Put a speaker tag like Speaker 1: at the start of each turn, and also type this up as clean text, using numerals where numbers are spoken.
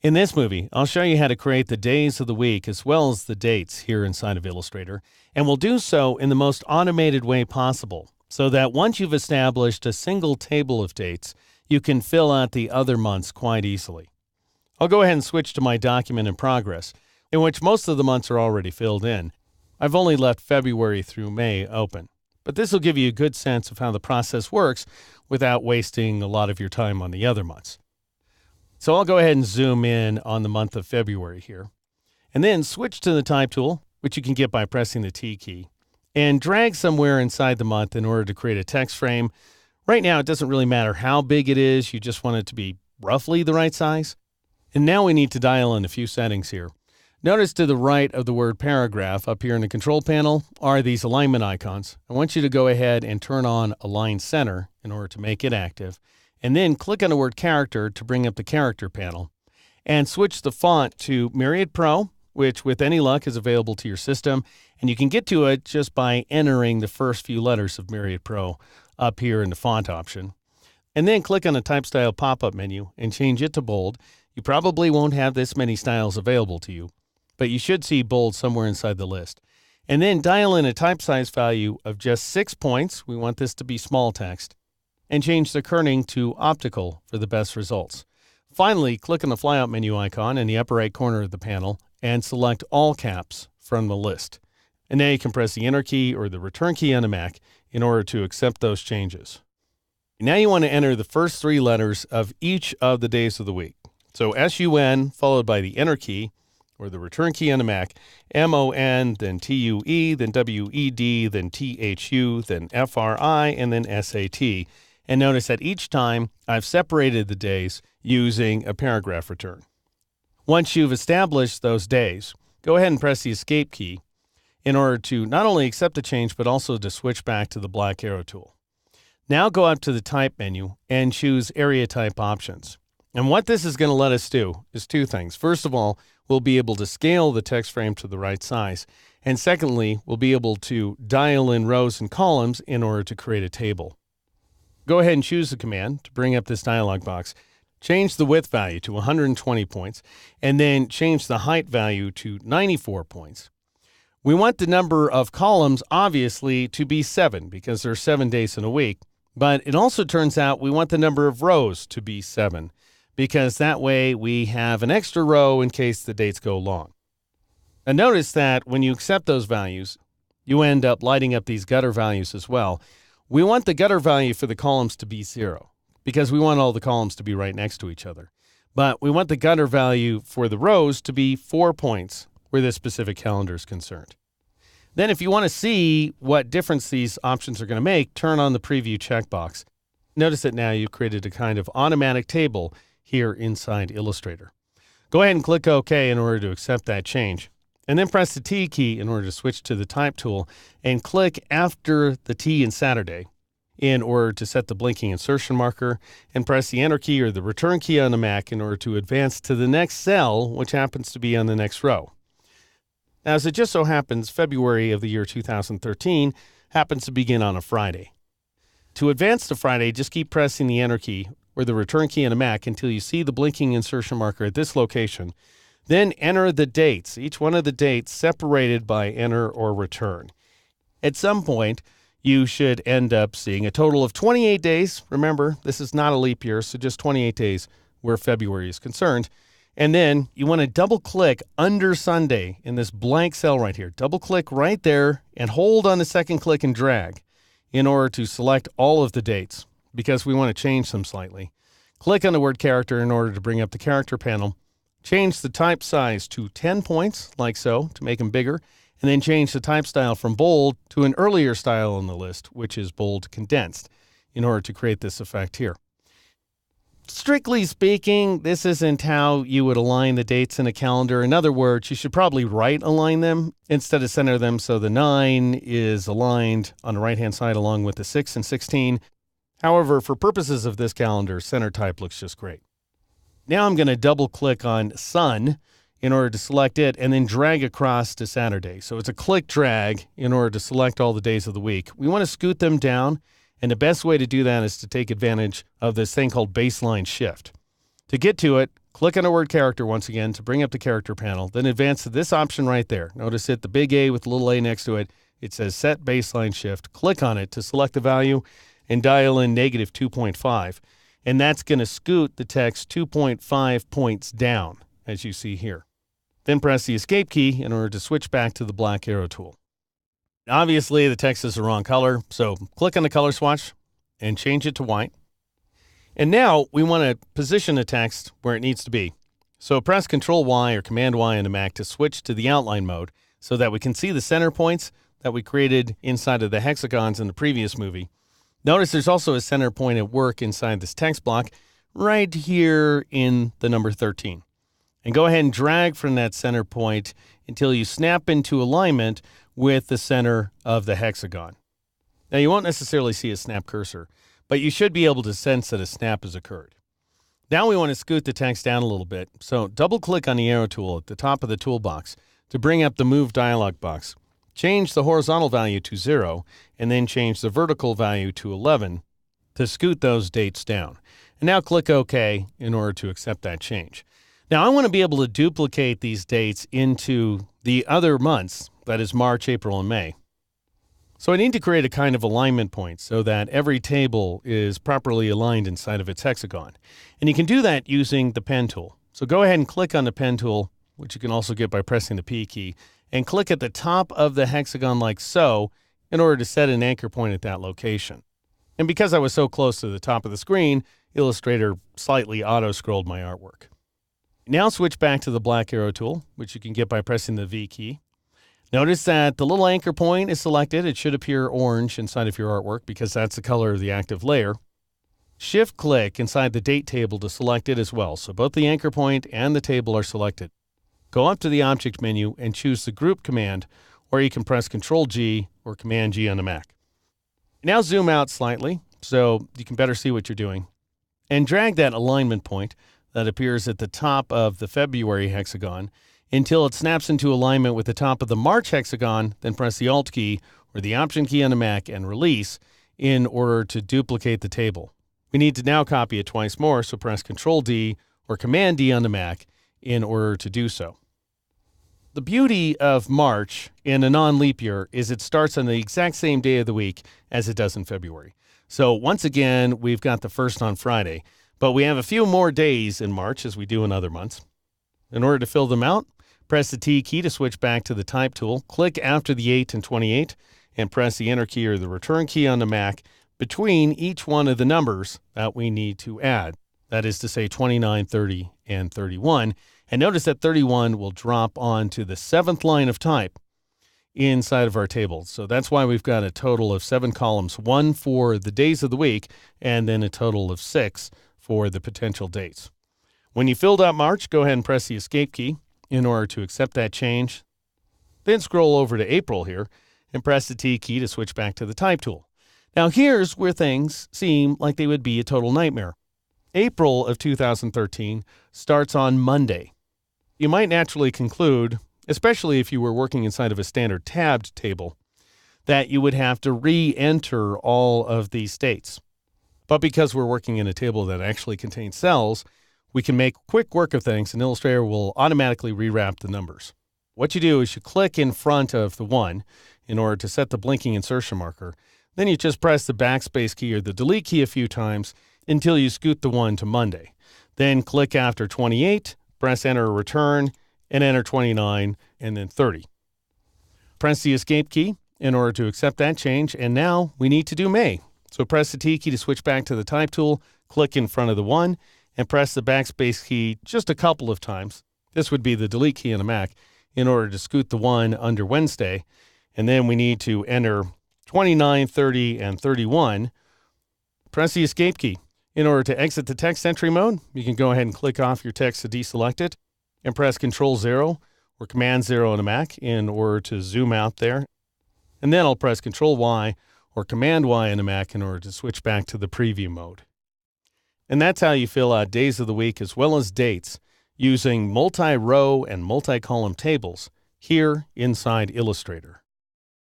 Speaker 1: In this movie, I'll show you how to create the days of the week as well as the dates here inside of Illustrator, and we'll do so in the most automated way possible so that once you've established a single table of dates, you can fill out the other months quite easily. I'll go ahead and switch to my document in progress, in which most of the months are already filled in. I've only left February through May open, but this will give you a good sense of how the process works without wasting a lot of your time on the other months. So I'll go ahead and zoom in on the month of February here, and then switch to the Type tool, which you can get by pressing the T key, and drag somewhere inside the month in order to create a text frame. Right now, it doesn't really matter how big it is. You just want it to be roughly the right size. And now we need to dial in a few settings here. Notice to the right of the word paragraph up here in the control panel are these alignment icons. I want you to go ahead and turn on Align Center in order to make it active. And then click on the word character to bring up the character panel. And switch the font to Myriad Pro, which with any luck is available to your system. And you can get to it just by entering the first few letters of Myriad Pro up here in the font option. And then click on the Type Style pop-up menu and change it to bold. You probably won't have this many styles available to you, but you should see bold somewhere inside the list. And then dial in a type size value of just 6 points. We want this to be small text. And change the kerning to optical for the best results. Finally, click on the flyout menu icon in the upper right corner of the panel and select all caps from the list. And now you can press the Enter key or the Return key on a Mac in order to accept those changes. Now you want to enter the first 3 letters of each of the days of the week. So SUN followed by the Enter key or the Return key on a Mac, MON, then TUE, then WED, then THU, then FRI, and then SAT. And notice that each time I've separated the days using a paragraph return. Once you've established those days, go ahead and press the Escape key in order to not only accept the change, but also to switch back to the black arrow tool. Now go up to the Type menu and choose Area Type Options. And what this is going to let us do is 2 things. First of all, we'll be able to scale the text frame to the right size. And secondly, we'll be able to dial in rows and columns in order to create a table. Go ahead and choose the command to bring up this dialog box. Change the width value to 120 points, and then change the height value to 94 points. We want the number of columns, obviously, to be 7 because there are 7 days in a week. But it also turns out we want the number of rows to be 7 because that way we have an extra row in case the dates go long. And notice that when you accept those values, you end up lighting up these gutter values as well. We want the gutter value for the columns to be 0 because we want all the columns to be right next to each other. But we want the gutter value for the rows to be 4 points where this specific calendar is concerned. Then if you want to see what difference these options are going to make, turn on the preview checkbox. Notice that now you've created a kind of automatic table here inside Illustrator. Go ahead and click OK in order to accept that change. And then press the T key in order to switch to the Type tool and click after the T in Saturday in order to set the blinking insertion marker, and press the Enter key or the Return key on the Mac in order to advance to the next cell, which happens to be on the next row. Now, as it just so happens, February of the year 2013 happens to begin on a Friday. To advance to Friday, just keep pressing the Enter key or the Return key on a Mac until you see the blinking insertion marker at this location. Then enter the dates, each one of the dates separated by Enter or Return. At some point, you should end up seeing a total of 28 days. Remember, this is not a leap year, so just 28 days where February is concerned. And then you want to double-click under Sunday in this blank cell right here. Double-click right there and hold on the second click and drag in order to select all of the dates because we want to change them slightly. Click on the word character in order to bring up the character panel. Change the type size to 10 points, like so, to make them bigger, and then change the type style from bold to an earlier style on the list, which is bold condensed, in order to create this effect here. Strictly speaking, this isn't how you would align the dates in a calendar. In other words, you should probably right align them instead of center them so the 9 is aligned on the right-hand side along with the 6 and 16. However, for purposes of this calendar, center type looks just great. Now I'm going to double-click on Sun in order to select it and then drag across to Saturday. So it's a click drag in order to select all the days of the week. We want to scoot them down, and the best way to do that is to take advantage of this thing called baseline shift. To get to it, Click on the word character once again to bring up the character panel, then advance to this option right there. Notice it, the big A with the little a next to it. It says Set Baseline Shift. Click on it to select the value and dial in negative 2.5. And that's going to scoot the text 2.5 points down, as you see here. Then press the Escape key in order to switch back to the black arrow tool. Obviously, the text is the wrong color, so click on the color swatch and change it to white. And now we want to position the text where it needs to be. So press Control-Y or Command-Y on the Mac to switch to the outline mode so that we can see the center points that we created inside of the hexagons in the previous movie. Notice there's also a center point at work inside this text block right here in the number 13. And go ahead and drag from that center point until you snap into alignment with the center of the hexagon. Now you won't necessarily see a snap cursor, but you should be able to sense that a snap has occurred. Now we want to scoot the text down a little bit, so double-click on the arrow tool at the top of the toolbox to bring up the Move dialog box. Change the horizontal value to 0, and then change the vertical value to 11 to scoot those dates down. And now click OK in order to accept that change. Now I want to be able to duplicate these dates into the other months, that is March, April, and May. So I need to create a kind of alignment point so that every table is properly aligned inside of its hexagon. And you can do that using the pen tool. So go ahead and click on the pen tool, which you can also get by pressing the P key, and click at the top of the hexagon like so in order to set an anchor point at that location. And because I was so close to the top of the screen, Illustrator slightly auto-scrolled my artwork. Now switch back to the black arrow tool, which you can get by pressing the V key. Notice that the little anchor point is selected. It should appear orange inside of your artwork because that's the color of the active layer. Shift-click inside the date table to select it as well, so both the anchor point and the table are selected. Go up to the Object menu and choose the Group command, or you can press Control-G or Command-G on the Mac. Now zoom out slightly so you can better see what you're doing, and drag that alignment point that appears at the top of the February hexagon until it snaps into alignment with the top of the March hexagon, then press the Alt key or the Option key on the Mac and release in order to duplicate the table. We need to now copy it twice more, so press Control-D or Command-D on the Mac in order to do so. The beauty of March in a non-leap year is it starts on the exact same day of the week as it does in February. So once again, we've got the first on Friday, but we have a few more days in March as we do in other months. In order to fill them out, press the T key to switch back to the Type tool, click after the 8 and 28, and press the Enter key or the Return key on the Mac between each one of the numbers that we need to add. That is to say 29, 30, and 31. And notice that 31 will drop onto the 7th line of type inside of our table. So that's why we've got a total of 7 columns, 1 for the days of the week, and then a total of 6 for the potential dates. When you filled out March, go ahead and press the Escape key in order to accept that change. Then scroll over to April here and press the T key to switch back to the Type tool. Now here's where things seem like they would be a total nightmare. April of 2013 starts on Monday. You might naturally conclude, especially if you were working inside of a standard tabbed table, that you would have to re-enter all of these dates. But because we're working in a table that actually contains cells, we can make quick work of things, and Illustrator will automatically rewrap the numbers. What you do is you click in front of the 1 in order to set the blinking insertion marker. Then you just press the backspace key or the delete key a few times until you scoot the 1 to Monday. Then click after 28, press Enter or Return, and enter 29 and then 30. Press the Escape key in order to accept that change, and now we need to do May. So press the T key to switch back to the Type tool, click in front of the 1, and press the backspace key just a couple of times. This would be the delete key on the Mac in order to scoot the 1 under Wednesday. And then we need to enter 29, 30, and 31. Press the Escape key. In order to exit the text entry mode, you can go ahead and click off your text to deselect it and press Control-0 or Command-0 on the Mac in order to zoom out there. And then I'll press Control-Y or Command-Y on the Mac in order to switch back to the preview mode. And that's how you fill out days of the week as well as dates using multi-row and multi-column tables here inside Illustrator.